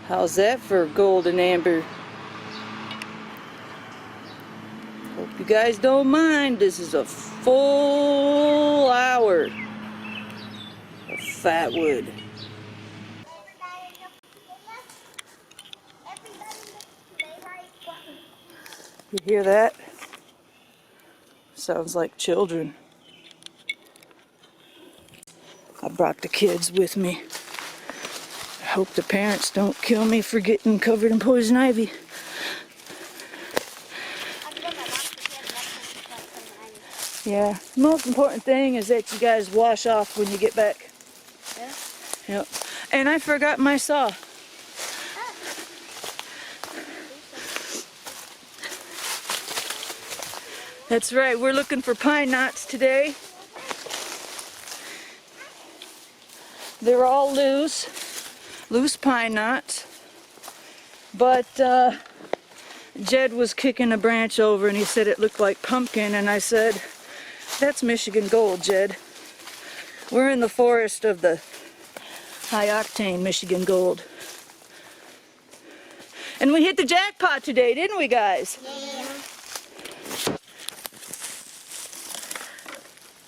How's that for gold and amber? Hope you guys don't mind. This is a full hour of Fatwood. You hear that? Sounds like children. I brought the kids with me. I hope the parents don't kill me for getting covered in poison ivy. Yeah, the most important thing is that you guys wash off when you get back. Yeah? Yep. And I forgot my saw. That's right, we're looking for pine knots today. They're all loose pine knots. But Jed was kicking a branch over and he said it looked like pumpkin, and I said, that's Michigan Gold, Jed. We're in the forest of the High Octane Michigan Gold. And we hit the jackpot today, didn't we, guys? Yeah.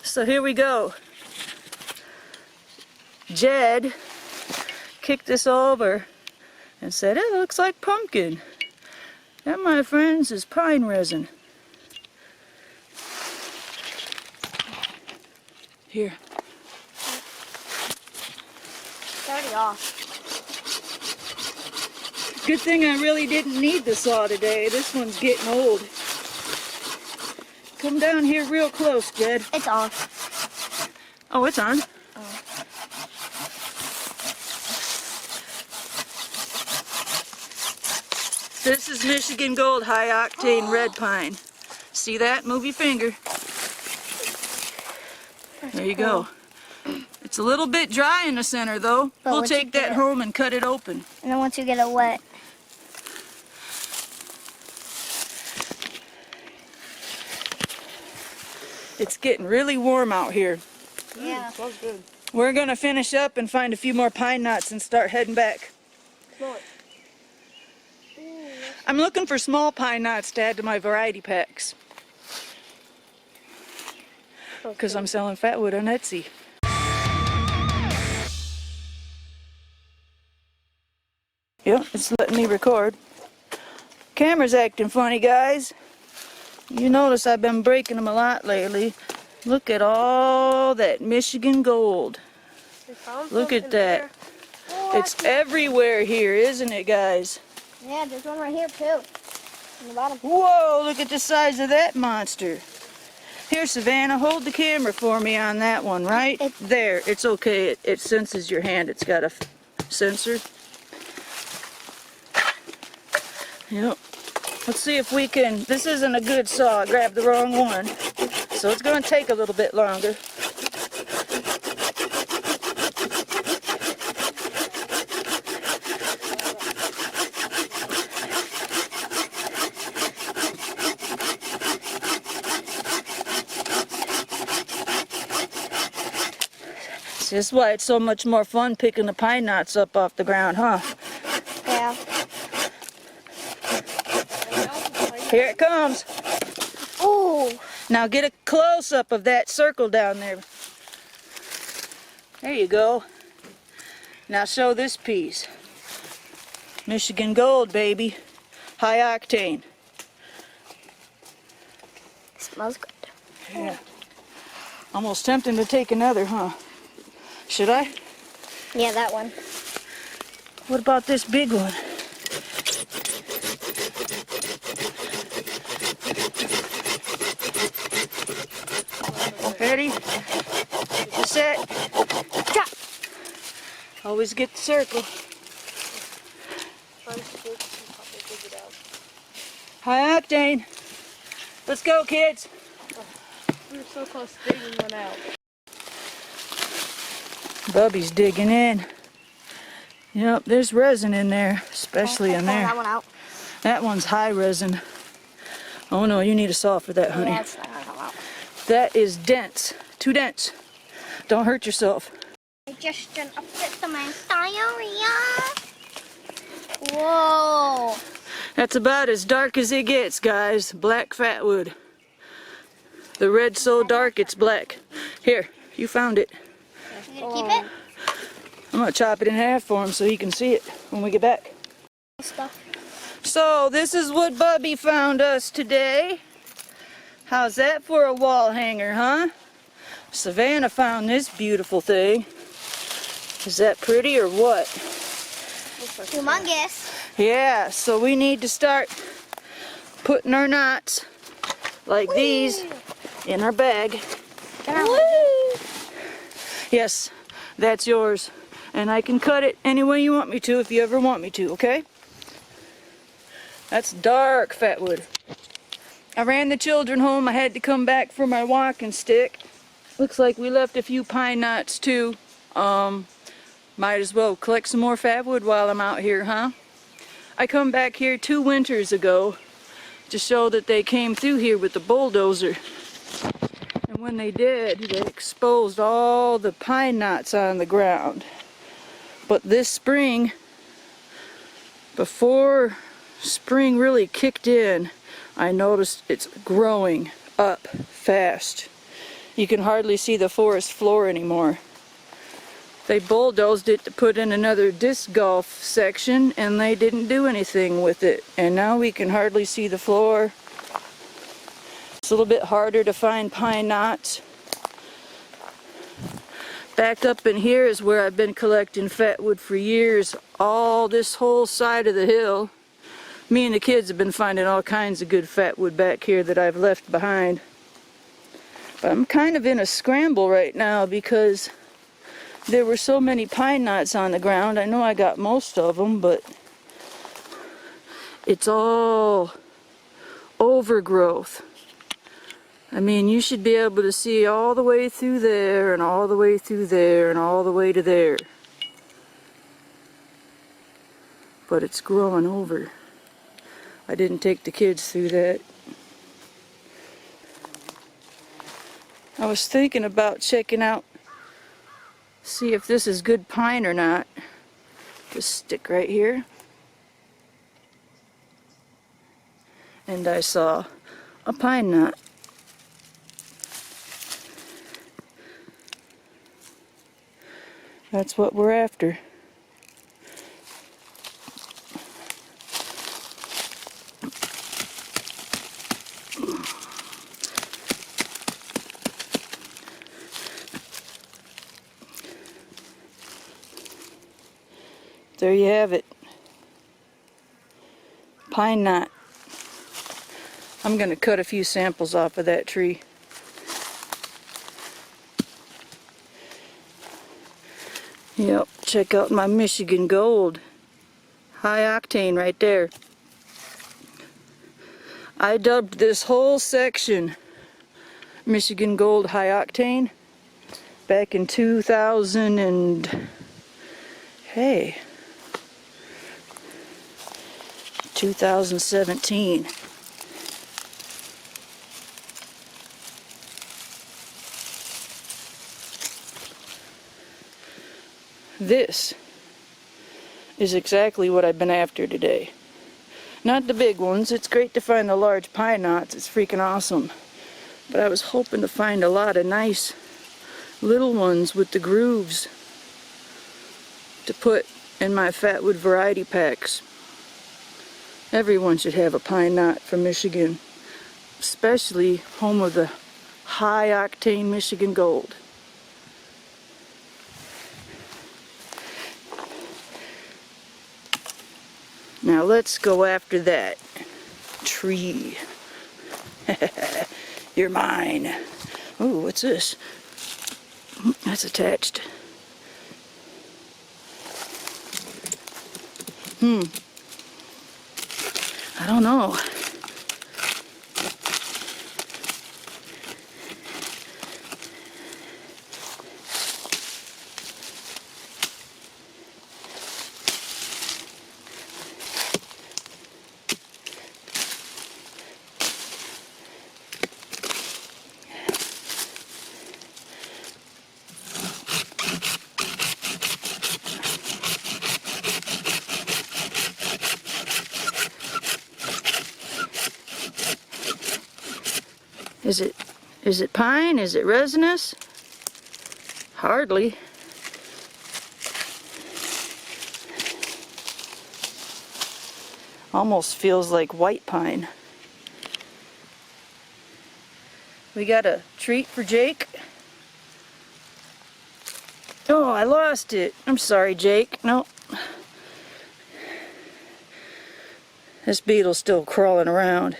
So here we go. Jed kicked this over and said, it looks like pumpkin. That, my friends, is pine resin. Here. It's already off. Good thing I really didn't need the saw today. This one's getting old. Come down here real close, Jed. It's off. Oh, it's on. Oh. This is Michigan Gold High Octane Red Pine. See that? Move your finger. There you go. It's a little bit dry in the center though. But We'll once you take that get it- home and cut it open. And then once you get it wet. It's getting really warm out here. Yeah. Smells good. We're gonna finish up and find a few more pine knots and start heading back. Smell it. I'm looking for small pine knots to add to my variety packs. Because I'm selling Fatwood on Etsy. Yep, it's letting me record. Camera's acting funny, guys. You notice I've been breaking them a lot lately. Look at all that Michigan Gold. Look at that. Oh, It's everywhere here, isn't it, guys? yeah, there's one right here too. On the bottom. Whoa, look at the size of that monster. Here, Savannah, hold the camera for me on that one, right? There, it's okay. It senses your hand. It's got a sensor. Yep. Let's see if we can... This isn't a good saw. I grabbed the wrong one. So it's going to take a little bit longer. This is why it's so much more fun picking the pine knots up off the ground, huh? Yeah. Here it comes. Ooh. Now get a close-up of that circle down there. There you go. Now show this piece. Michigan Gold, baby. High Octane. Smells good. Yeah. Almost tempting to take another, huh? Should I? Yeah, that one. What about this big one? Ready? Set. Chop. Always get the circle. High Octane. Let's go, kids. We were so close to digging one out. Bubby's digging in. Yep, there's resin in there, especially in there. That one out. That one's high resin. Oh no, you need a saw for that, honey. Yeah, it's not gonna come out. That is dense. Too dense. Don't hurt yourself. I just didn't upset my diarrhea. That's about as dark as it gets, guys. Black fatwood. The red's so dark it's black. Here, you found it. You gonna keep it? I'm gonna chop it in half for him so he can see it when we get back. Stuff. So this is what Bubby found us today. How's that for a wall hanger, huh? Savannah found this beautiful thing. Is that pretty or what? Humongous. Yeah, so we need to start putting our knots like these in our bag. Yes, that's yours. And I can cut it any way you want me to if you ever want me to, okay? That's dark fatwood. I ran the children home. I had to come back for my walking stick. Looks like we left a few pine knots too. Might as well collect some more fatwood while I'm out here, huh? I come back here 2 winters ago to show that they came through here with the bulldozer. And when they did, they exposed all the pine knots on the ground. But this spring, before spring really kicked in, I noticed it's growing up fast. You can hardly see the forest floor anymore. They bulldozed it to put in another disc golf section and they didn't do anything with it. And now we can hardly see the floor. It's a little bit harder to find pine knots. Back up in here is where I've been collecting fatwood for years. All this whole side of the hill. Me and the kids have been finding all kinds of good fatwood back here that I've left behind. But I'm kind of in a scramble right now because there were so many pine knots on the ground. I know I got most of them, but it's all overgrowth. I mean, you should be able to see all the way through there and all the way through there and all the way to there. But it's growing over. I didn't take the kids through that. I was thinking about checking out, see if this is good pine or not. Just stick right here. And I saw a pine knot. That's what we're after. There you have it. Pine knot. I'm going to cut a few samples off of that tree. Yep, check out my Michigan Gold. High Octane right there. I dubbed this whole section Michigan Gold High Octane back in 2000 and... hey... 2017. This is exactly what I've been after today. Not the big ones. It's great to find the large pine knots. It's freaking awesome. But I was hoping to find a lot of nice little ones with the grooves to put in my fatwood variety packs. Everyone should have a pine knot from Michigan, especially home of the High Octane Michigan Gold. Now let's go after that tree. You're mine. Oh, what's this? That's attached. I don't know. Is it pine? Is it resinous? Hardly. Almost feels like white pine. We got a treat for Jake. Oh, I lost it. I'm sorry, Jake. No. This beetle's still crawling around.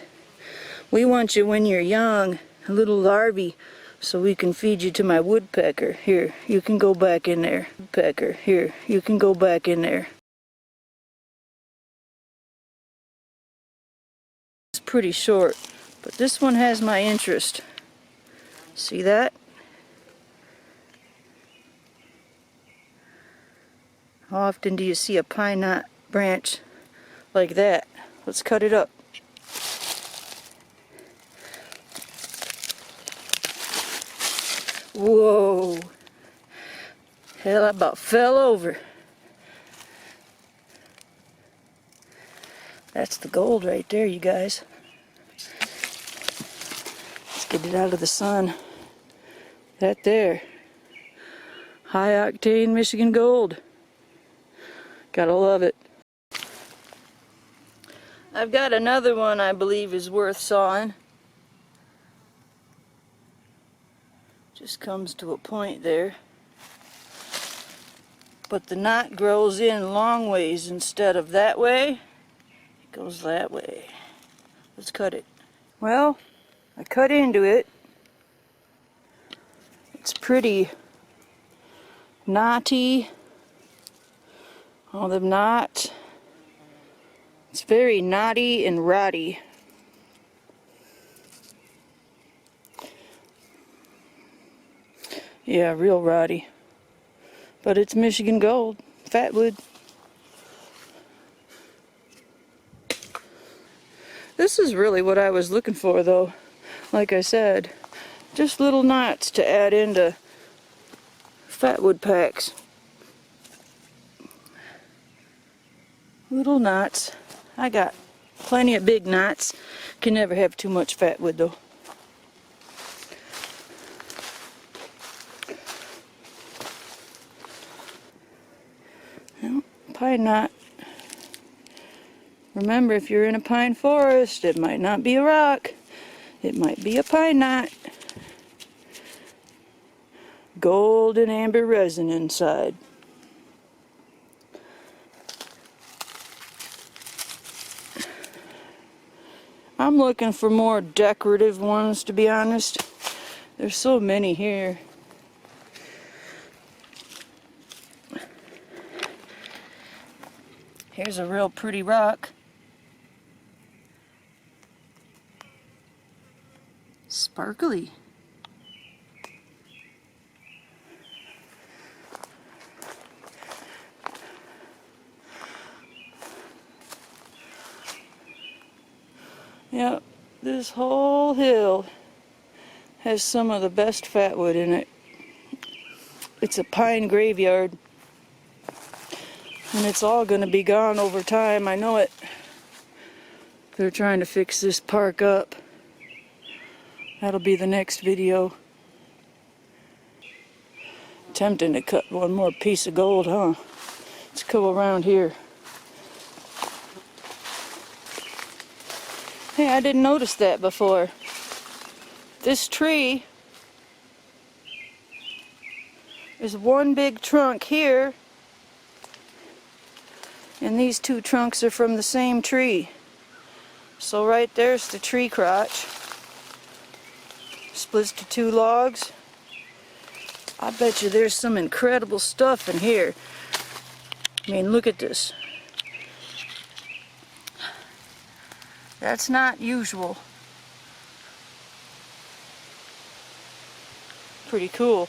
We want you when you're young, a little larvae, so we can feed you to my woodpecker. Here, you can go back in there. Woodpecker, here, you can go back in there. It's pretty short, but this one has my interest. See that? How often do you see a pine knot branch like that? Let's cut it up. Whoa! Hell, I about fell over. That's the gold right there, you guys. Let's get it out of the sun. That there. High Octane Michigan gold. Gotta love it. I've got another one I believe is worth sawing. Just comes to a point there. But the knot grows in long ways instead of that way. It goes that way. Let's cut it. Well, I cut into it. It's pretty knotty. All them knots. It's very knotty and rotty. Yeah, real rotty. But it's Michigan gold, Fatwood. This is really what I was looking for though. Like I said, just little knots to add into Fatwood packs. Little knots. I got plenty of big knots. Can never have too much Fatwood though. Well, pine knot. Remember, if you're in a pine forest, it might not be a rock. It might be a pine knot. Gold and amber resin inside. I'm looking for more decorative ones, to be honest. There's so many here. Here's a real pretty rock. Sparkly. Yep, this whole hill has some of the best Fatwood in it. It's a pine graveyard. And it's all going to be gone over time, I know it. They're trying to fix this park up. That'll be the next video. Tempting to cut one more piece of gold, huh? Let's go around here. Hey, I didn't notice that before. This tree is one big trunk here, and these two trunks are from the same tree. So right there's the tree crotch. Splits to two logs. I bet you there's some incredible stuff in here. I mean, look at this. That's not usual. Pretty cool.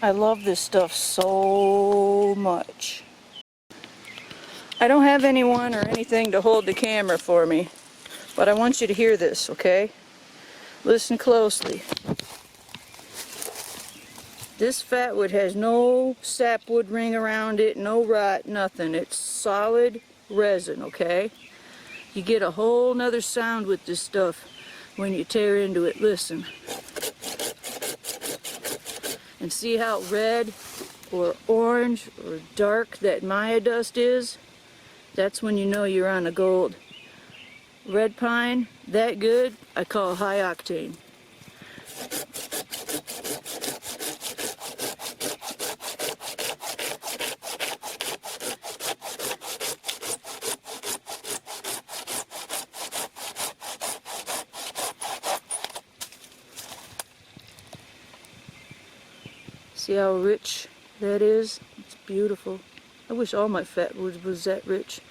I love this stuff so much. I don't have anyone or anything to hold the camera for me, but I want you to hear this, okay? Listen closely. This Fatwood has no sapwood ring around it, no rot, nothing. It's solid resin, okay? You get a whole nother sound with this stuff when you tear into it. Listen. And see how red or orange or dark that Maya dust is? That's when you know you're on a gold. Red pine, that good, I call high octane. See how rich that is? It's beautiful. I wish all my fatwood was that rich.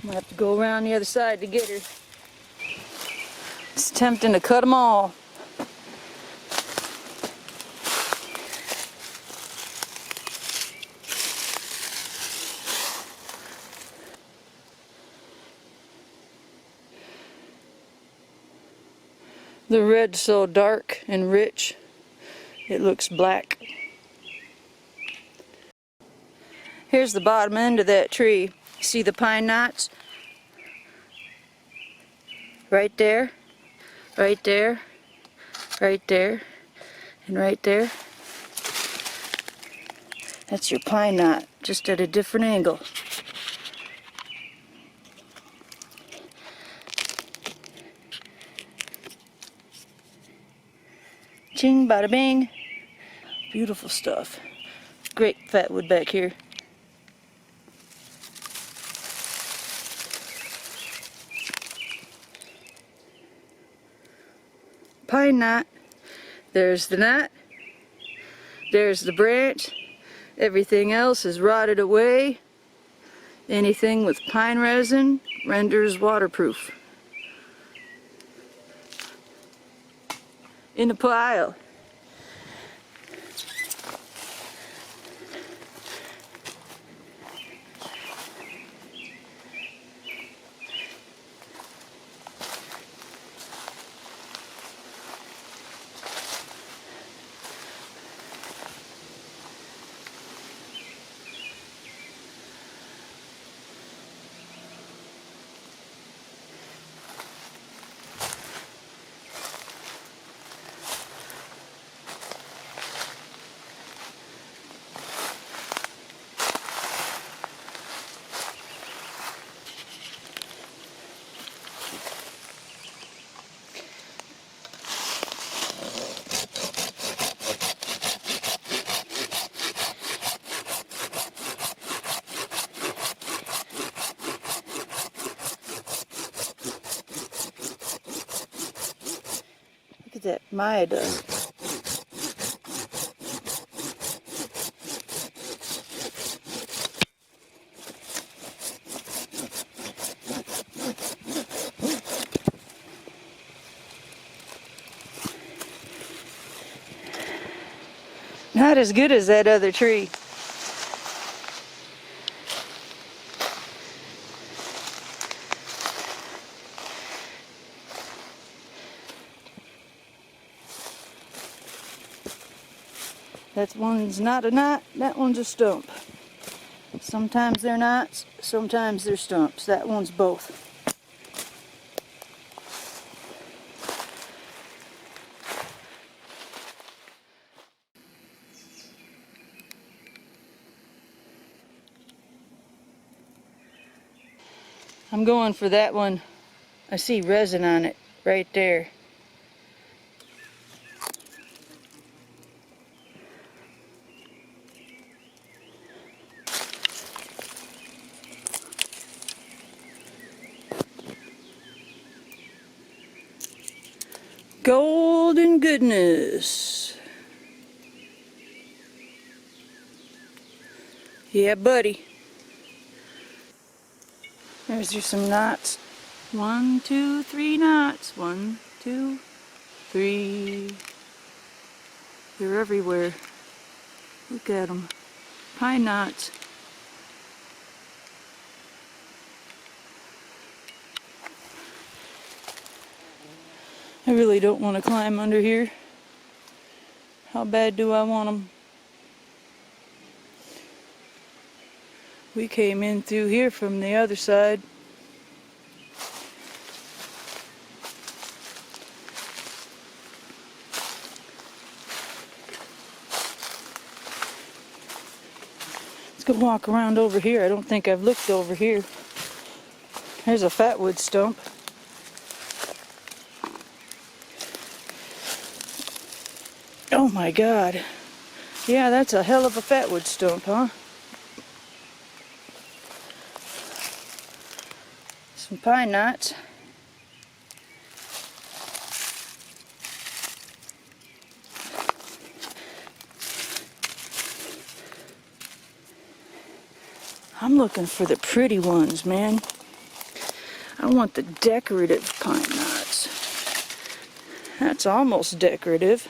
I'm gonna have to go around the other side to get her. It's tempting to cut them all. The red's so dark and rich, it looks black. Here's the bottom end of that tree. See the pine knots? Right there, right there, right there, and right there. That's your pine knot, just at a different angle. Ching, bada bing. Beautiful stuff. Great fatwood back here. Pine knot. There's the knot. There's the branch. Everything else is rotted away. Anything with pine resin renders waterproof. In a pile. Look at that Maya dust. Not as good as that other tree. That one's not a knot, that one's a stump. Sometimes they're knots, sometimes they're stumps. That one's both. I'm going for that one. I see resin on it right there. Golden goodness. Yeah, buddy. There's your some knots. 1, 2, 3 knots. 1, 2, 3. They're everywhere. Look at them. Pine knots. I really don't want to climb under here. How bad do I want them? We came in through here from the other side. Let's go walk around over here. I don't think I've looked over here. There's a Fatwood stump. Oh my God. Yeah, that's a hell of a Fatwood stump, huh? Some pine knots. I'm looking for the pretty ones, man. I want the decorative pine knots. That's almost decorative.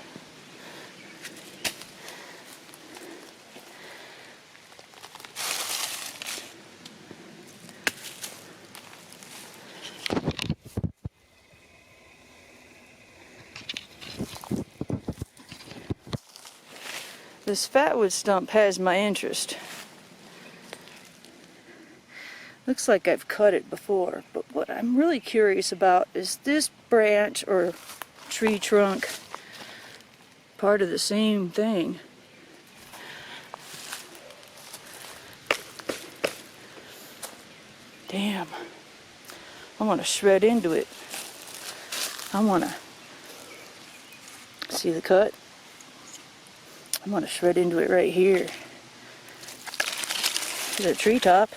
This Fatwood stump has my interest. Looks like I've cut it before, but what I'm really curious about is this branch or tree trunk part of the same thing. Damn. I want to shred into it. I want to see the cut. I'm going to shred into it right here. There's a treetop.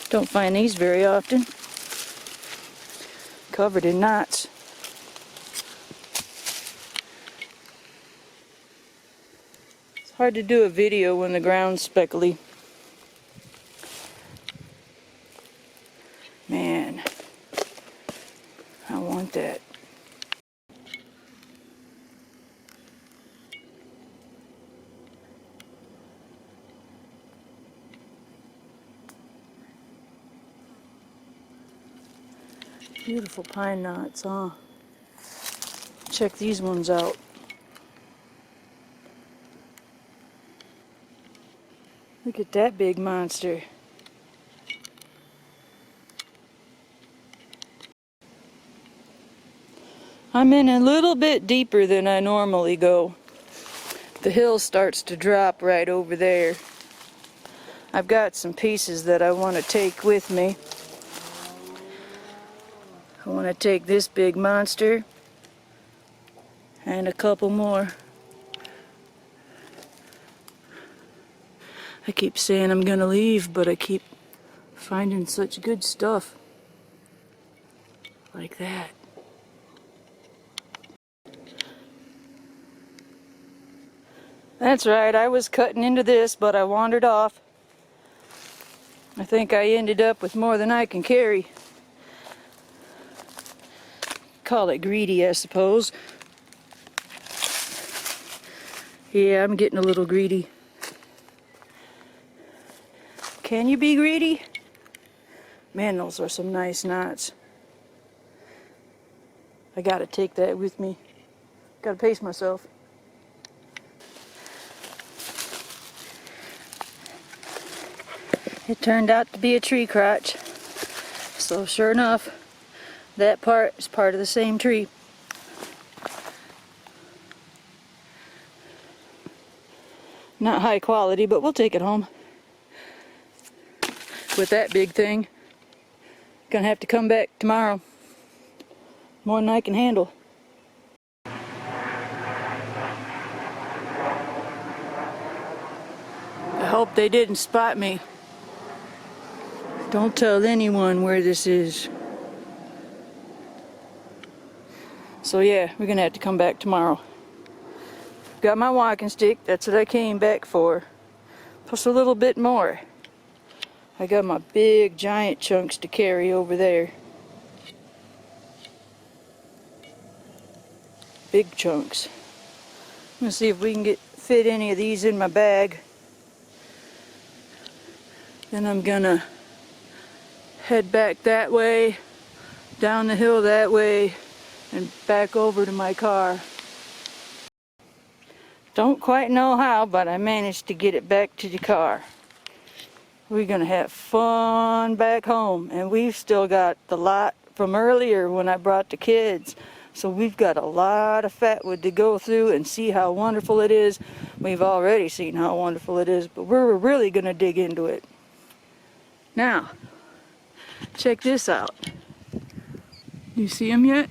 Don't find these very often. Covered in knots. It's hard to do a video when the ground's speckly. Man, I want that. Beautiful pine knots, huh? Check these ones out. Look at that big monster. I'm in a little bit deeper than I normally go. The hill starts to drop right over there. I've got some pieces that I want to take with me. I want to take this big monster and a couple more. I keep saying I'm gonna leave, but I keep finding such good stuff like that. That's right, I was cutting into this, but I wandered off. I think I ended up with more than I can carry. Call it greedy, I suppose. Yeah, I'm getting a little greedy. Can you be greedy? Man, those are some nice knots. I gotta take that with me. Gotta pace myself. It turned out to be a tree crotch. So sure enough, that part is part of the same tree. Not high quality, but we'll take it home. With that big thing, gonna have to come back tomorrow. More than I can handle. I hope they didn't spot me. Don't tell anyone where this is. So yeah, we're gonna have to come back tomorrow. Got my walking stick, that's what I came back for. Plus a little bit more. I got my big giant chunks to carry over there. Big chunks. I'm gonna see if we can fit any of these in my bag. Then I'm gonna head back that way, down the hill that way, and back over to my car. Don't quite know how, but I managed to get it back to the car. We're gonna have fun back home, and we've still got the lot from earlier when I brought the kids. So we've got a lot of fatwood to go through and see how wonderful it is. We've already seen how wonderful it is, but we're really gonna dig into it. Now, check this out. You see him yet?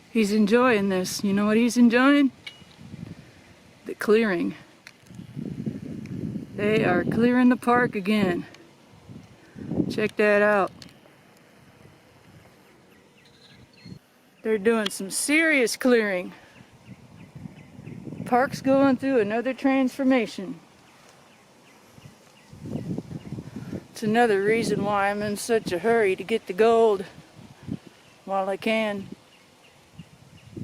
He's enjoying this. You know what he's enjoying? The clearing. They are clearing the park again. Check that out. They're doing some serious clearing. Park's going through another transformation. It's another reason why I'm in such a hurry to get the gold while I can.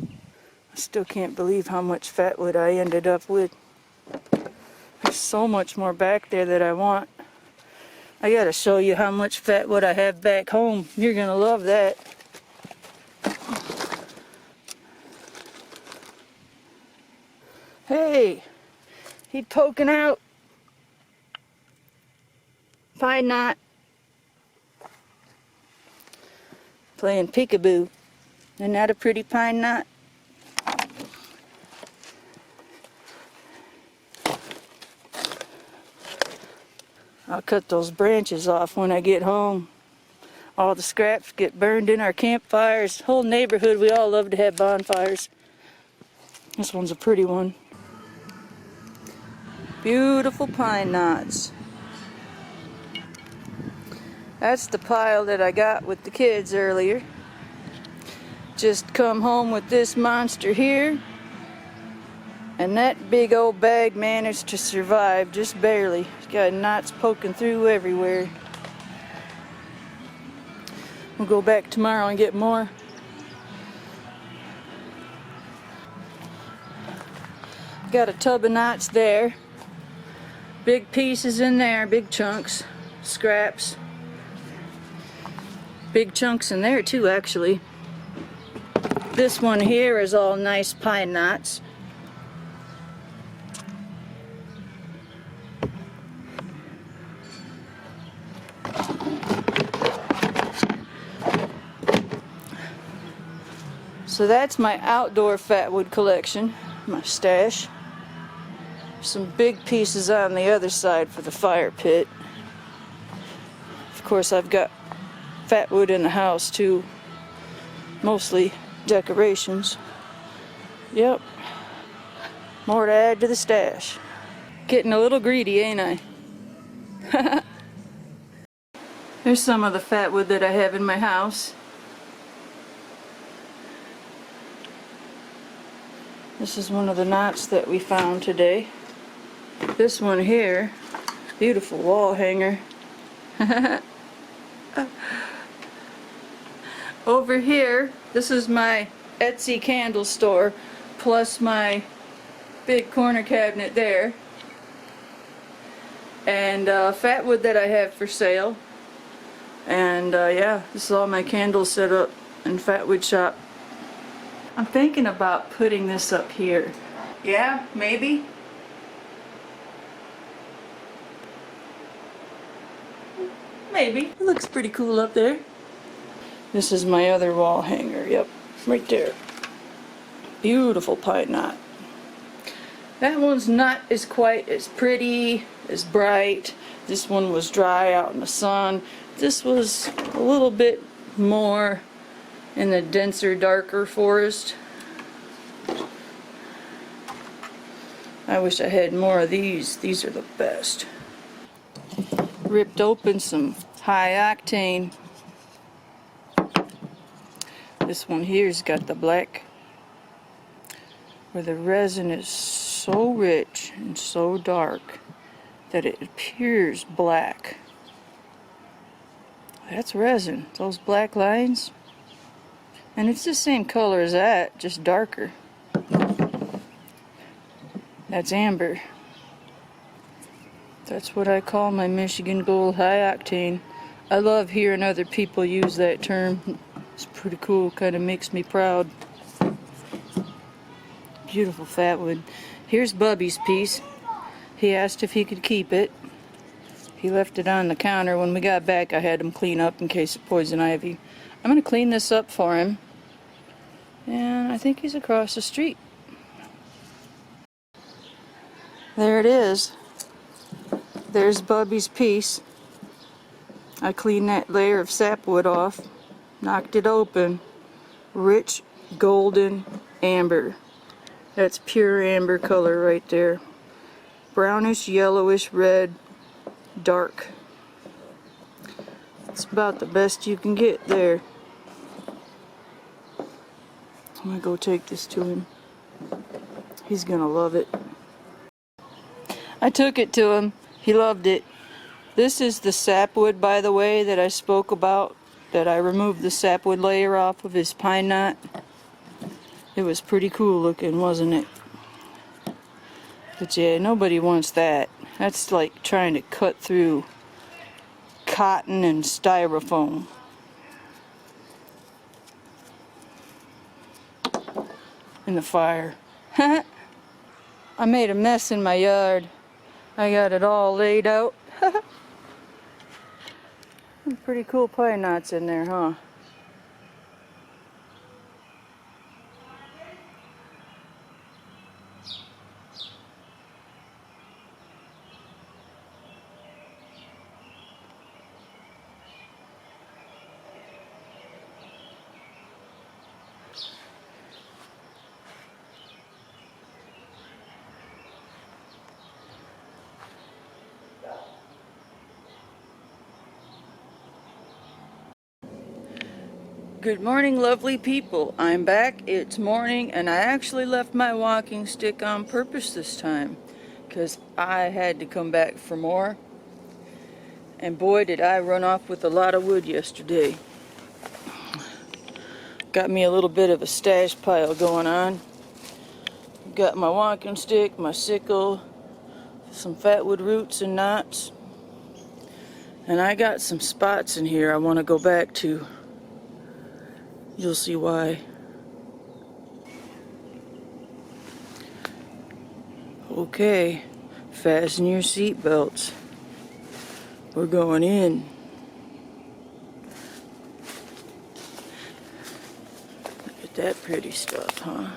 I still can't believe how much fatwood I ended up with. There's so much more back there that I want. I gotta show you how much fatwood I have back home. You're gonna love that. Hey, he poking out. Pine knot. Playing peekaboo. Isn't that a pretty pine knot? I'll cut those branches off when I get home. All the scraps get burned in our campfires. Whole neighborhood, we all love to have bonfires. This one's a pretty one. Beautiful pine knots. That's the pile that I got with the kids earlier. Just come home with this monster here. And that big old bag managed to survive, just barely. It's got knots poking through everywhere. We'll go back tomorrow and get more. Got a tub of knots there. Big pieces in there, big chunks, scraps. Big chunks in there too, actually. This one here is all nice pine knots. So that's my outdoor fatwood collection, my stash. Some big pieces on the other side for the fire pit. Of course, I've got fatwood in the house too, mostly decorations. Yep, more to add to the stash. Getting a little greedy, ain't I? Here's some of the fatwood that I have in my house. This is one of the knots that we found today. This one here, beautiful wall hanger. Over here, this is my Etsy candle store, plus my big corner cabinet there. And fatwood that I have for sale. And yeah, this is all my candles set up in fatwood shop. I'm thinking about putting this up here. Yeah, maybe. Maybe. It looks pretty cool up there. This is my other wall hanger. Yep, right there. Beautiful pine knot. That one's not as quite as pretty, as bright. This one was dry out in the sun. This was a little bit more in the denser, darker forest. I wish I had more of these. These are the best. Ripped open some High Octane. This one here's got the black, where the resin is so rich and so dark that it appears black. That's resin, those black lines. And it's the same color as that, just darker. That's amber. That's what I call my Michigan Gold High Octane. I love hearing other people use that term. It's pretty cool, kind of makes me proud. Beautiful fatwood. Here's Bubby's piece. He asked if he could keep it. He left it on the counter. When we got back, I had him clean up in case of poison ivy. I'm going to clean this up for him. And I think he's across the street. There it is. There's Bubby's piece. I cleaned that layer of sapwood off, knocked it open. Rich golden amber. That's pure amber color right there. Brownish, yellowish, red, dark. It's about the best you can get there. I'm gonna go take this to him. He's gonna love it. I took it to him. He loved it. This is the sapwood, by the way, that I spoke about, that I removed the sapwood layer off of his pine knot. It was pretty cool looking, wasn't it? But yeah, nobody wants that. That's like trying to cut through cotton and styrofoam. In the fire. I made a mess in my yard. I got it all laid out. Pretty cool pine knots in there, huh? Good morning, lovely people. I'm back. It's morning, and I actually left my walking stick on purpose this time because I had to come back for more. And boy, did I run off with a lot of wood yesterday. Got me a little bit of a stash pile going on. Got my walking stick, my sickle, some fatwood roots and knots. And I got some spots in here I want to go back to. You'll see why. Okay, fasten your seat belts. We're going in. Look at that pretty stuff, huh?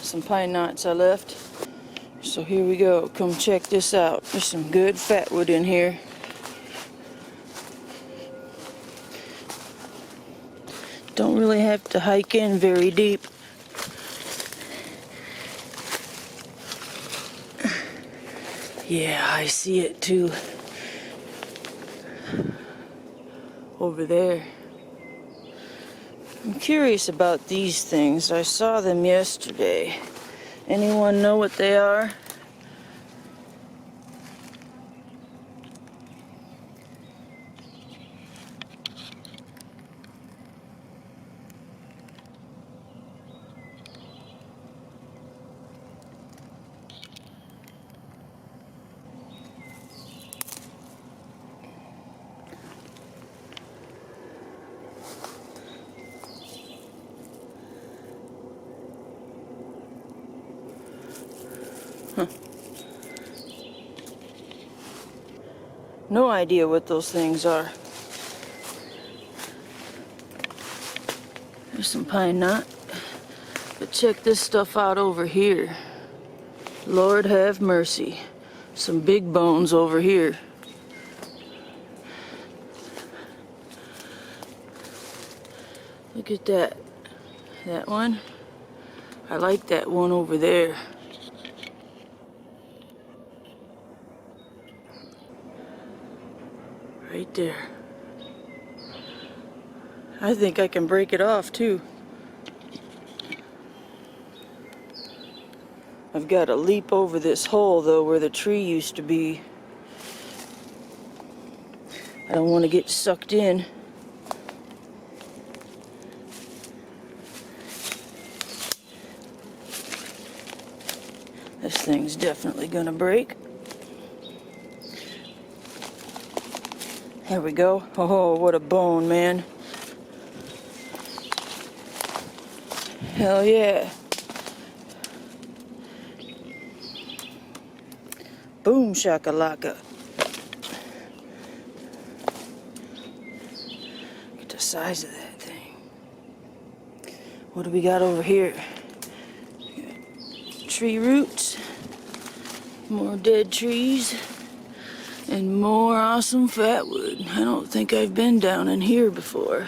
Some pine knots I left. So here we go. Come check this out. There's some good fatwood in here. Don't really have to hike in very deep. Yeah, I see it too. Over there. I'm curious about these things. I saw them yesterday. Anyone know what they are? Huh. No idea what those things are. There's some pine knot. But check this stuff out over here. Lord have mercy. Some big bones over here. Look at that. That one. I like that one over there. Right there. I think I can break it off too. I've got to leap over this hole though where the tree used to be. I don't want to get sucked in. This thing's definitely gonna break. There we go. Oh, what a bone, man. Hell yeah. Boom shakalaka. Look at the size of that thing. What do we got over here? Tree roots. More dead trees. And more awesome fatwood. I don't think I've been down in here before.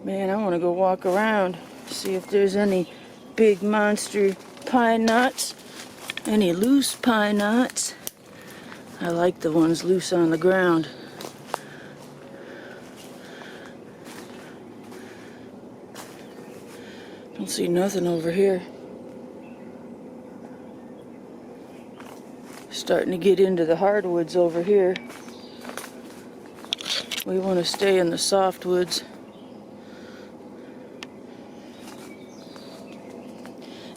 Man, I want to go walk around, see if there's any big monster pine knots, any loose pine knots. I like the ones loose on the ground. Don't see nothing over here. Starting to get into the hardwoods over here. We want to stay in the softwoods.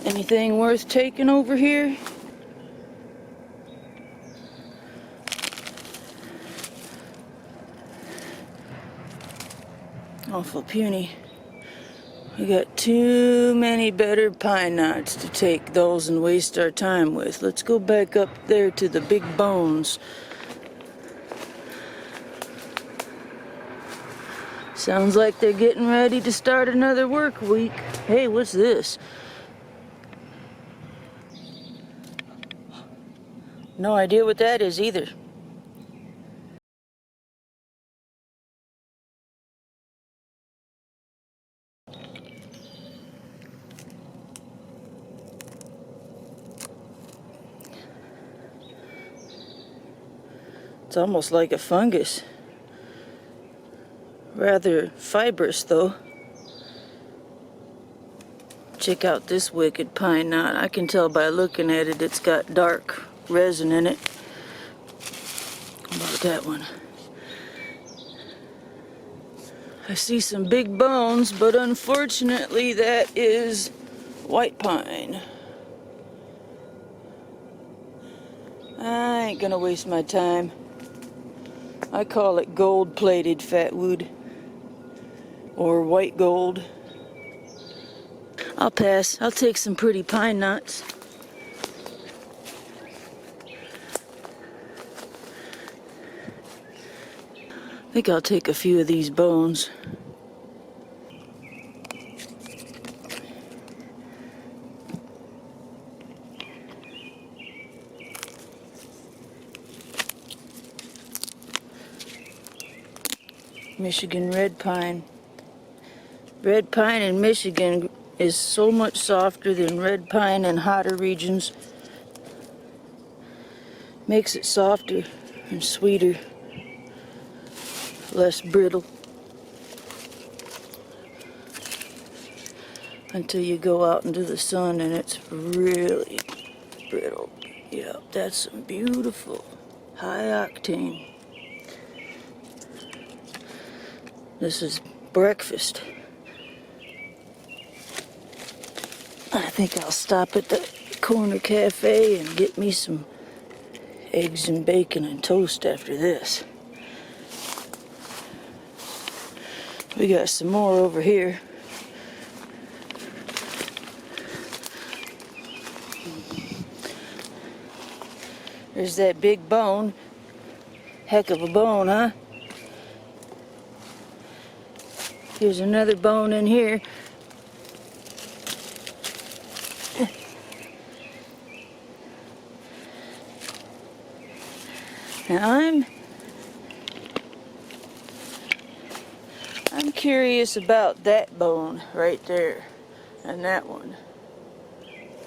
Anything worth taking over here? Awful puny. We got too many better pine knots to take those and waste our time with. Let's go back up there to the big bones. Sounds like they're getting ready to start another work week. Hey, what's this? No idea what that is either. It's almost like a fungus. Rather fibrous though. Check out this wicked pine knot. I can tell by looking at it, it's got dark resin in it. How about that one? I see some big bones, but unfortunately that is white pine. I ain't gonna waste my time. I call it gold-plated fatwood or white gold. I'll pass. I'll take some pretty pine knots. I think I'll take a few of these bones. Michigan red pine. Red pine in Michigan is so much softer than red pine in hotter regions. Makes it softer and sweeter, less brittle. Until you go out into the sun and it's really brittle. Yep, that's some beautiful high octane. This is breakfast. I think I'll stop at the corner cafe and get me some eggs and bacon and toast after this. We got some more over here. There's that big bone. Heck of a bone, huh? Here's another bone in here. Now I'm curious about that bone right there and that one.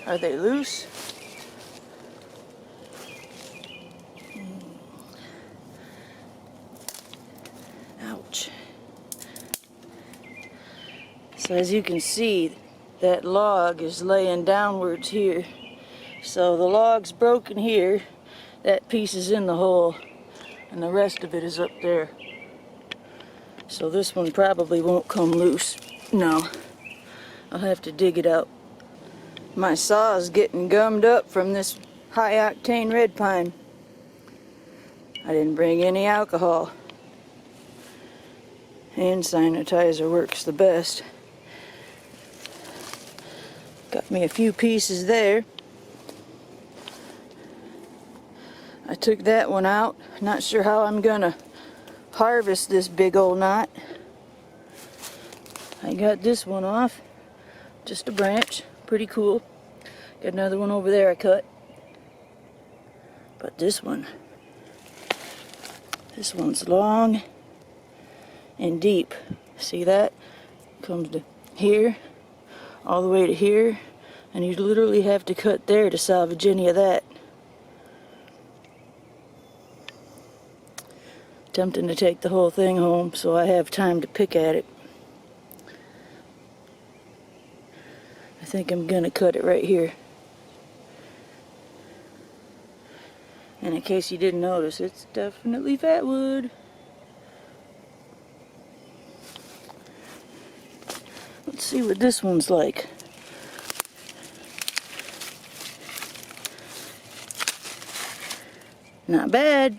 Are they loose? Ouch. So as you can see, that log is laying downwards here. So the log's broken here, that piece is in the hole, and the rest of it is up there. So this one probably won't come loose. No, I'll have to dig it out. My saw is getting gummed up from this High Octane red pine. I didn't bring any alcohol. Hand sanitizer works the best. Got me a few pieces there. I took that one out. Not sure how I'm gonna harvest this big old knot. I got this one off. Just a branch. Pretty cool. Got another one over there I cut. But this one's long and deep. See that? Comes to here, all the way to here, and you literally have to cut there to salvage any of that. Tempting to take the whole thing home so I have time to pick at it. I think I'm gonna cut it right here. And in case you didn't notice, it's definitely Fatwood. Let's see what this one's like. Not bad.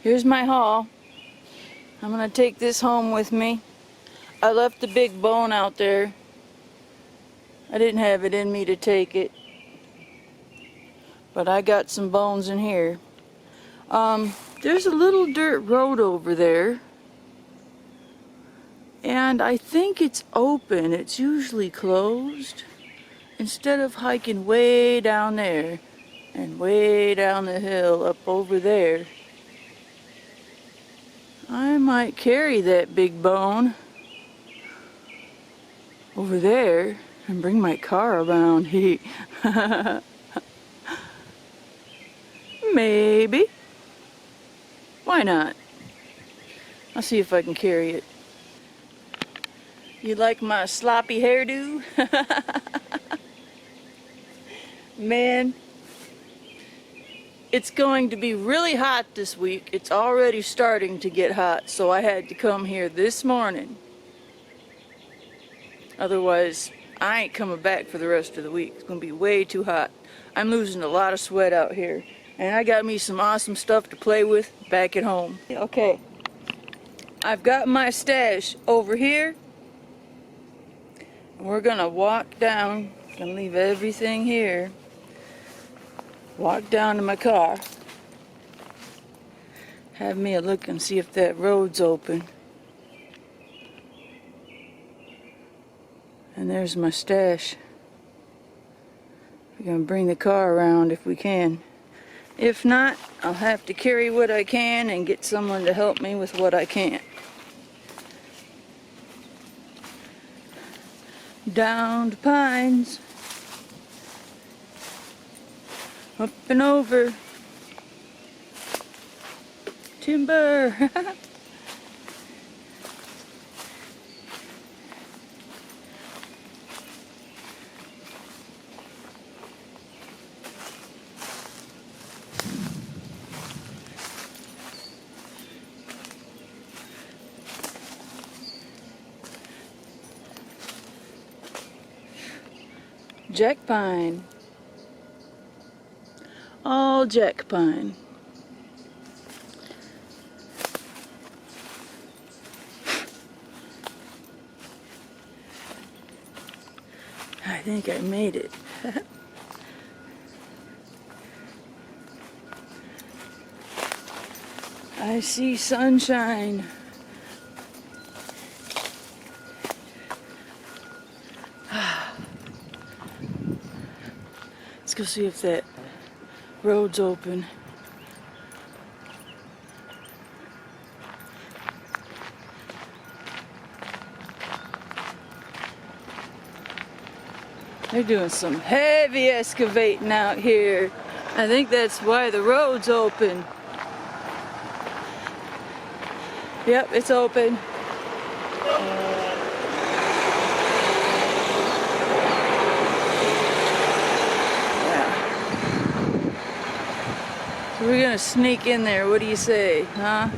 Here's my haul. I'm gonna take this home with me. I left the big bone out there. I didn't have it in me to take it, but I got some bones in here. There's a little dirt road over there, and I think it's open. It's usually closed. Instead of hiking way down there and way down the hill up over there, I might carry that big bone over there and bring my car around. Maybe. Why not? I'll see if I can carry it. You like my sloppy hairdo? Man, it's going to be really hot this week. It's already starting to get hot, so I had to come here this morning. Otherwise, I ain't coming back for the rest of the week. It's going to be way too hot. I'm losing a lot of sweat out here. And I got me some awesome stuff to play with back at home. Okay, I've got my stash over here. We're going to walk down. Gonna leave everything here. Walk down to my car. Have me a look and see if that road's open. And there's my stash. We're gonna bring the car around if we can. If not, I'll have to carry what I can and get someone to help me with what I can't. Down to Pines. Up and over. Timber. Jack pine. All jack pine. I think I made it. I see sunshine. Let's go see if that road's open. They're doing some heavy excavating out here. I think that's why the road's open. Yep, it's open. So we're gonna sneak in there. What do you say, huh?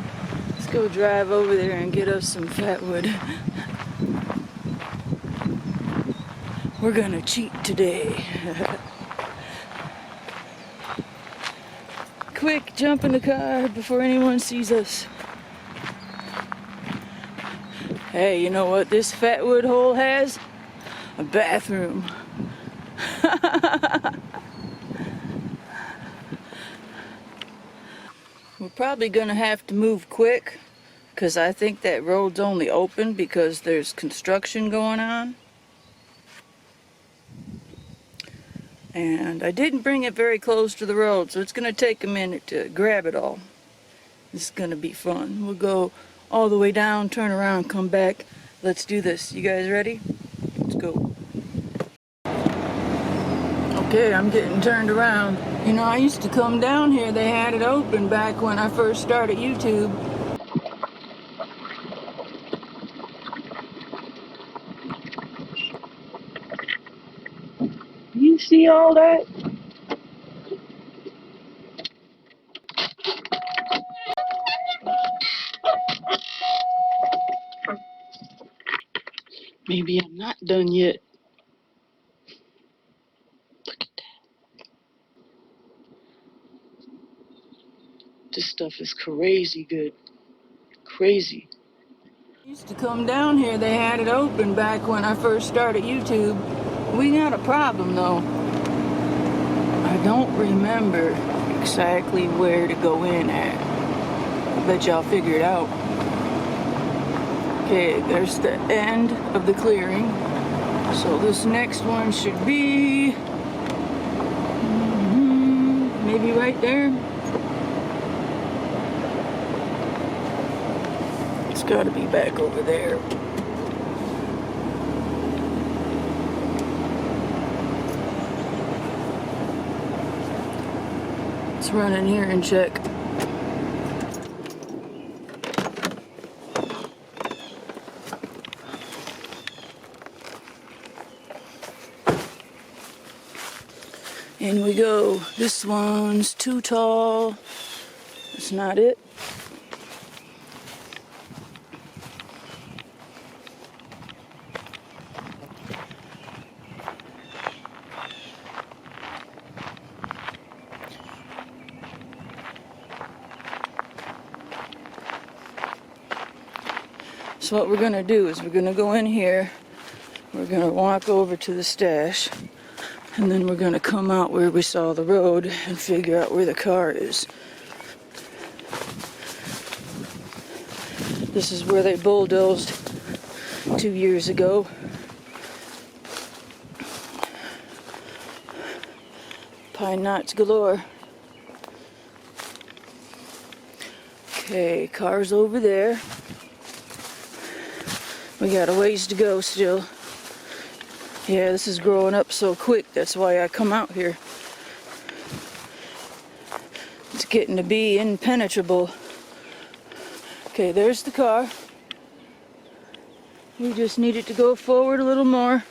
Let's go drive over there and get us some Fatwood. We're gonna cheat today. Quick, jump in the car before anyone sees us. Hey, you know what this Fatwood hole has? A bathroom. We're probably gonna have to move quick because I think that road's only open because there's construction going on. And I didn't bring it very close to the road, so it's gonna take a minute to grab it all. This is gonna be fun. We'll go all the way down, turn around, come back. Let's do this. You guys ready? Let's go. Okay, I'm getting turned around. You know, I used to come down here. They had it open back when I first started YouTube. You see all that? Maybe I'm not done yet. Look at that. This stuff is crazy good. Crazy. I used to come down here. They had it open back when I first started YouTube. We got a problem though. I don't remember exactly where to go in at. I bet y'all figure it out. Okay, there's the end of the clearing. So this next one should be maybe right there. It's got to be back over there. Let's run in here and check. In we go. This one's too tall. That's not it. So what we're gonna do is we're gonna go in here, we're gonna walk over to the stash, and then we're gonna come out where we saw the road and figure out where the car is. This is where they bulldozed 2 years ago. Pine knots galore. Okay, car's over there. We got a ways to go still. Yeah, this is growing up so quick. That's why I come out here. It's getting to be impenetrable. Okay, there's the car. We just needed to go forward a little more.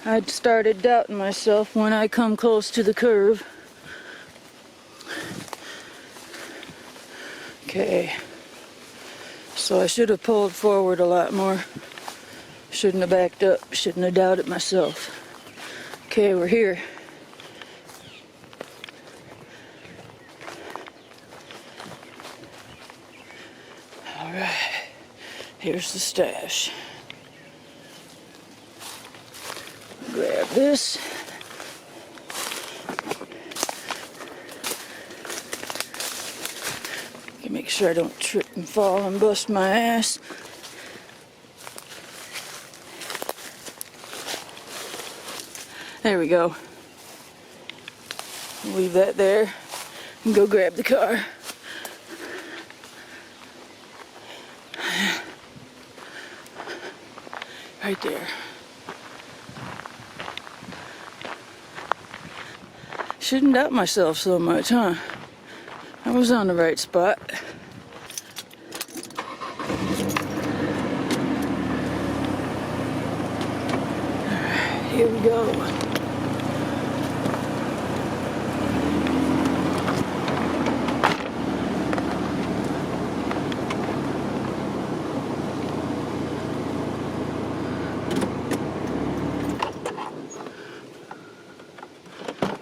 I'd started doubting myself when I come close to the curve. Okay. So I should have pulled forward a lot more. Shouldn't have backed up. Shouldn't have doubted myself. Okay, we're here. All right. Here's the stash. Grab this. Make sure I don't trip and fall and bust my ass. There we go. Leave that there and go grab the car. Right there. Shouldn't doubt myself so much, huh? I was on the right spot. Here we go.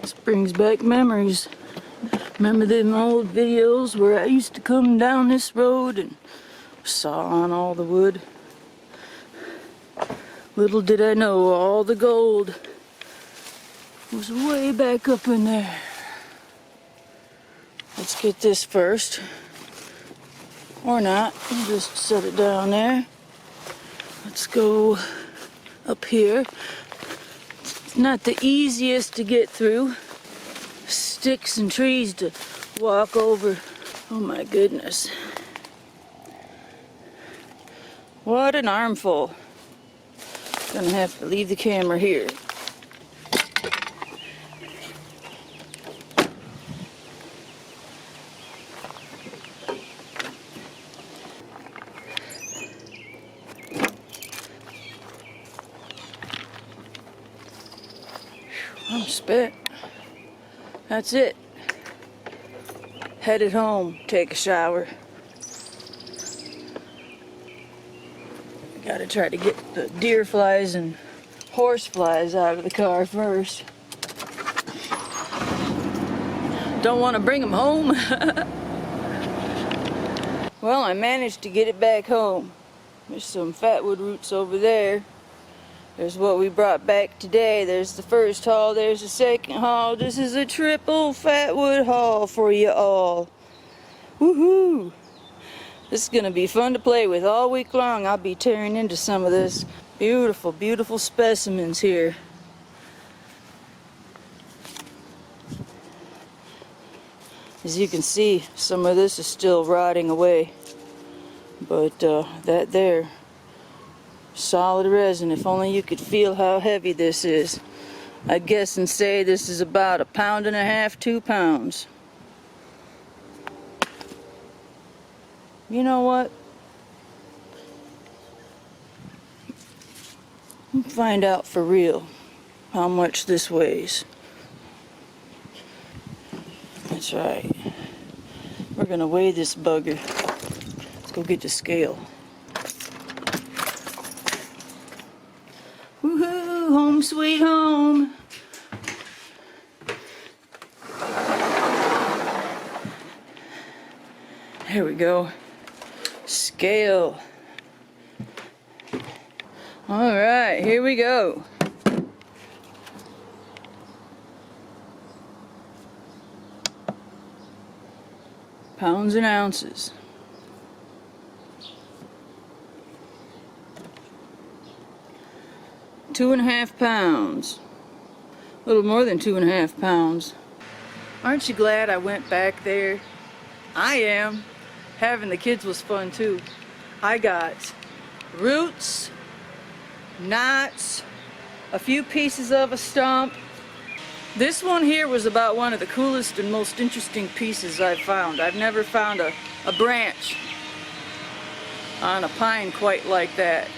This brings back memories. Remember them old videos where I used to come down this road and saw on all the wood? Little did I know all the gold was way back up in there. Let's get this first. Or not. We'll just set it down there. Let's go up here. It's not the easiest to get through. Sticks and trees to walk over. Oh my goodness. What an armful. Gonna have to leave the camera here. I'm spent. That's it. Headed home, take a shower. Gotta try to get the deer flies and horse flies out of the car first. Don't want to bring them home. Well, I managed to get it back home. There's some fatwood roots over there. There's what we brought back today. There's the first haul, there's the second haul. This is a triple fatwood haul for you all. Woohoo! This is gonna be fun to play with all week long. I'll be tearing into some of this. Beautiful, beautiful specimens here. As you can see, some of this is still rotting away. But that there, solid resin. If only you could feel how heavy this is. I'd guess and say this is about 1.5 pounds, 2 pounds. You know what? We'll find out for real how much this weighs. That's right. We're gonna weigh this bugger. Let's go get the scale. Woohoo! Home sweet home! There we go. Scale. Alright, here we go. Pounds and ounces. Two and a half pounds. A little more than 2.5 pounds. Aren't you glad I went back there? I am. Having the kids was fun too. I got roots, knots, a few pieces of a stump. This one here was about one of the coolest and most interesting pieces I've found. I've never found a branch on a pine quite like that.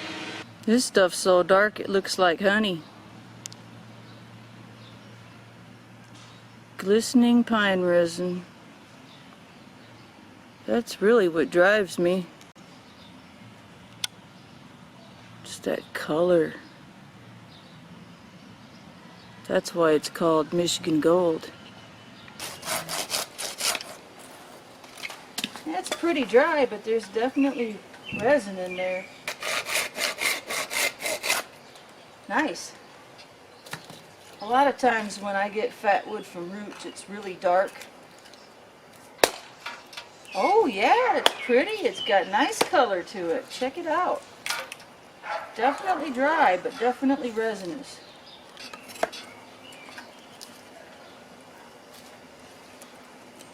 This stuff's so dark it looks like honey. Glistening pine resin. That's really what drives me. Just that color. That's why it's called Michigan Gold. That's pretty dry, but there's definitely resin in there. Nice. A lot of times when I get fatwood from roots, it's really dark. Oh yeah, it's pretty. It's got nice color to it. Check it out. Definitely dry, but definitely resinous.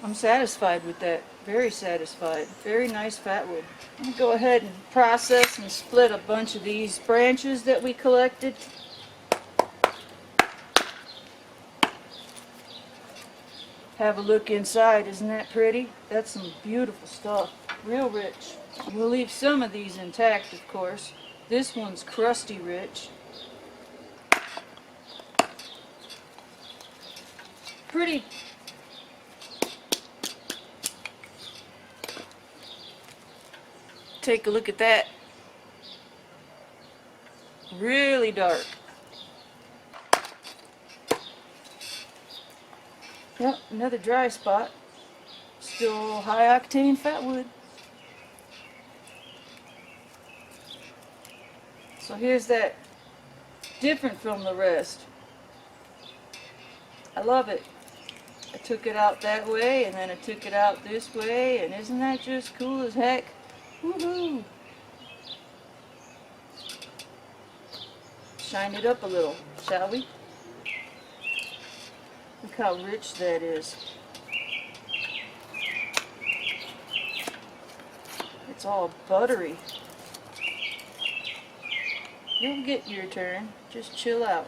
I'm satisfied with that. Very satisfied. Very nice fatwood. I'm going to go ahead and process and split a bunch of these branches that we collected. Have a look inside. Isn't that pretty? That's some beautiful stuff. Real rich. We'll leave some of these intact, of course. This one's crusty rich. pretty. Take a look at that. Really dark. Yep, another dry spot. Still high octane fatwood. So here's that, different from the rest. I love it. I took it out that way and then I took it out this way, and isn't that just cool as heck? Woohoo! Shine it up a little, shall we? Look how rich that is. It's all buttery. You'll get your turn. Just chill out.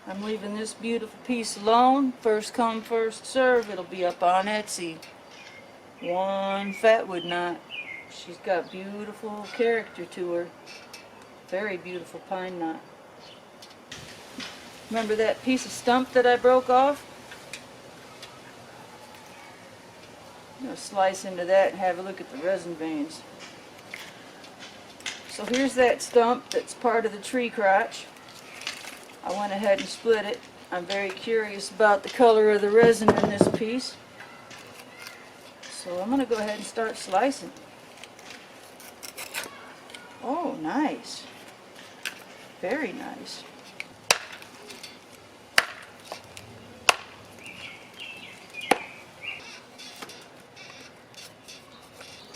I'm leaving this beautiful piece alone. First come, first serve. It'll be up on Etsy. One fatwood knot. She's got beautiful character to her. Very beautiful pine knot. Remember that piece of stump that I broke off? I'm going to slice into that and have a look at the resin veins. So here's that stump that's part of the tree crotch. I went ahead and split it. I'm very curious about the color of the resin in this piece. So I'm going to go ahead and start slicing. Oh, nice. Very nice.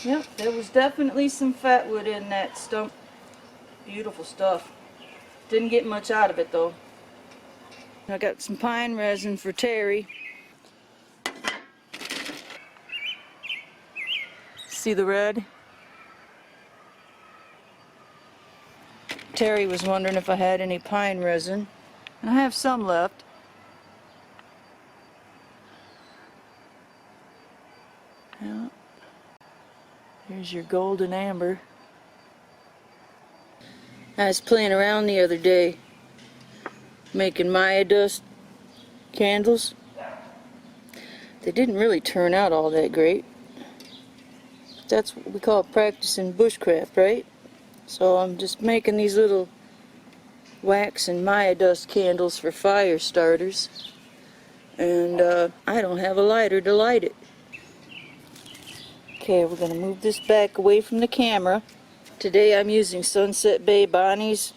Yep, there was definitely some fatwood in that stump. Beautiful stuff. Didn't get much out of it though. I got some pine resin for Terry. See the red? Terry was wondering if I had any pine resin. And I have some left. Yeah. Here's your golden amber. I was playing around the other day making Maya dust candles. They didn't really turn out all that great. That's what we call practicing bushcraft, right? So I'm just making these little wax and Maya dust candles for fire starters. And I don't have a lighter to light it. Okay, we're going to move this back away from the camera. Today I'm using Sunset Bay Bonnie's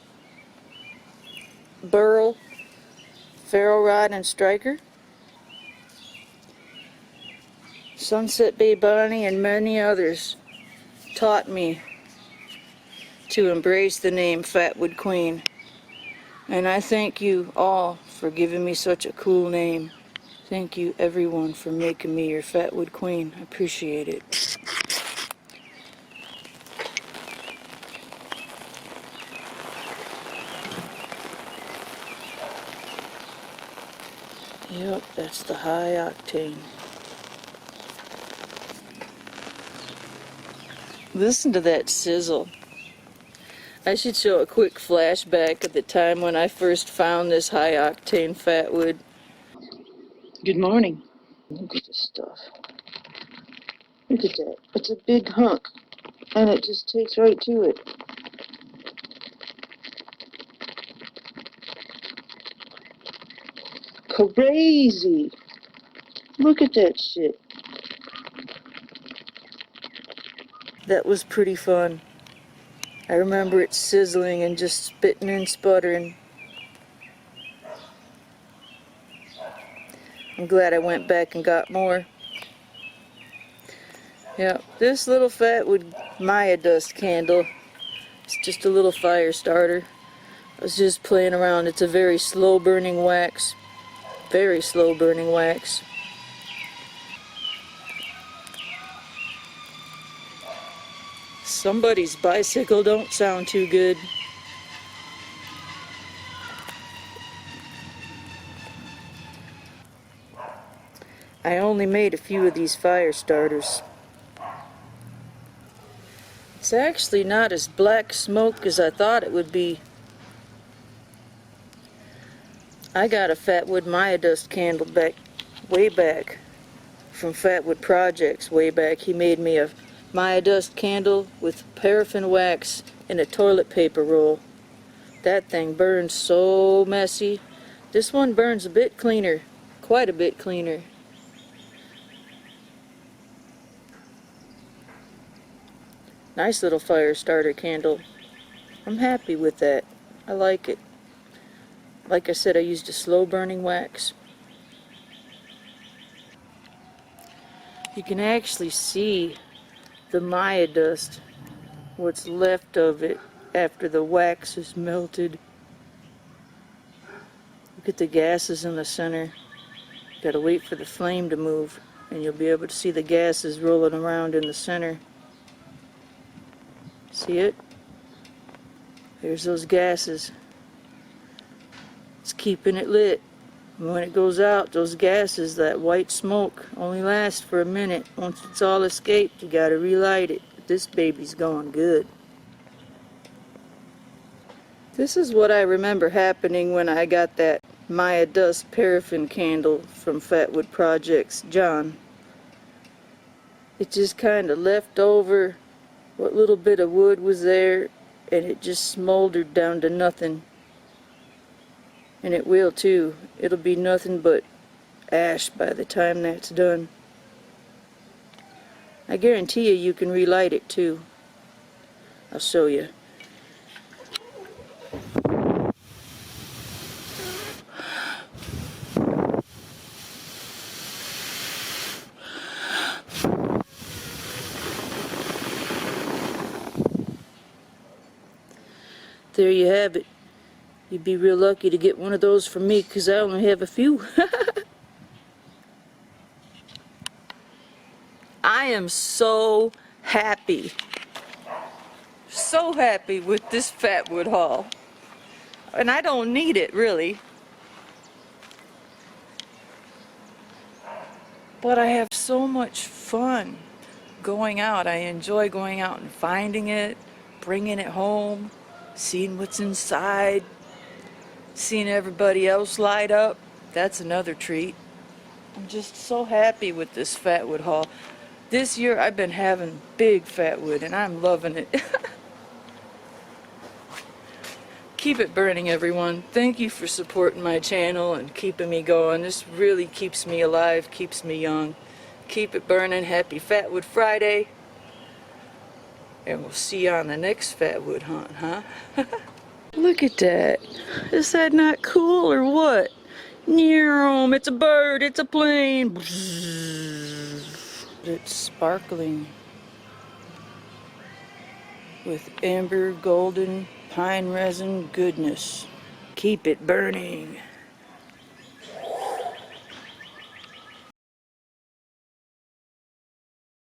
burl, ferro rod, and striker. Sunset Bay Bonnie and many others taught me to embrace the name Fatwood Queen. And I thank you all for giving me such a cool name. Thank you everyone for making me your Fatwood Queen. I appreciate it. Yep, that's the High Octane. Listen to that sizzle. I should show a quick flashback of the time when I first found this High Octane Fatwood. Good morning. Look at this stuff. Look at that. It's a big hunk. And it just takes right to it. Crazy! Look at that shit. That was pretty fun. I remember it sizzling and just spitting and sputtering. I'm glad I went back and got more. Yeah, this little Fatwood Maya dust candle, it's just a little fire starter. I was just playing around. It's a very slow burning wax. Very slow burning wax. Somebody's bicycle don't sound too good. I only made a few of these fire starters. It's actually not as black smoke as I thought it would be. I got a Fatwood Maya dust candle back way back from Fatwood Projects way back. He made me a Maya dust candle with paraffin wax and a toilet paper roll. That thing burns so messy. This one burns a bit cleaner, quite a bit cleaner. Nice little fire starter candle. I'm happy with that. I like it. Like I said, I used a slow burning wax. You can actually see the Maya dust, what's left of it after the wax is melted. Look at the gases in the center. Gotta wait for the flame to move and you'll be able to see the gases rolling around in the center. See it? There's those gases. It's keeping it lit. When it goes out, those gases, that white smoke, only lasts for a minute. Once it's all escaped, you gotta relight it. This baby's going good. This is what I remember happening when I got that Maya Dust paraffin candle from Fatwood Projects, John. It just kind of left over what little bit of wood was there, and it just smoldered down to nothing. And it will too. It'll be nothing but ash by the time that's done. I guarantee you can relight it too. I'll show you. There you have it. You'd be real lucky to get one of those from me because I only have a few. I am so happy. So happy with this Fatwood haul. And I don't need it really. But I have so much fun going out. I enjoy going out and finding it, bringing it home, seeing what's inside, seeing everybody else light up. That's another treat. I'm just so happy with this Fatwood haul. This year I've been having big Fatwood and I'm loving it. Keep it burning, everyone. Thank you for supporting my channel and keeping me going. This really keeps me alive, keeps me young. Keep it burning. Happy Fatwood Friday. And we'll see you on the next Fatwood hunt, huh? Look at that. Is that not cool or what? It's a bird, it's a plane. It's sparkling with amber golden pine resin goodness. Keep it burning.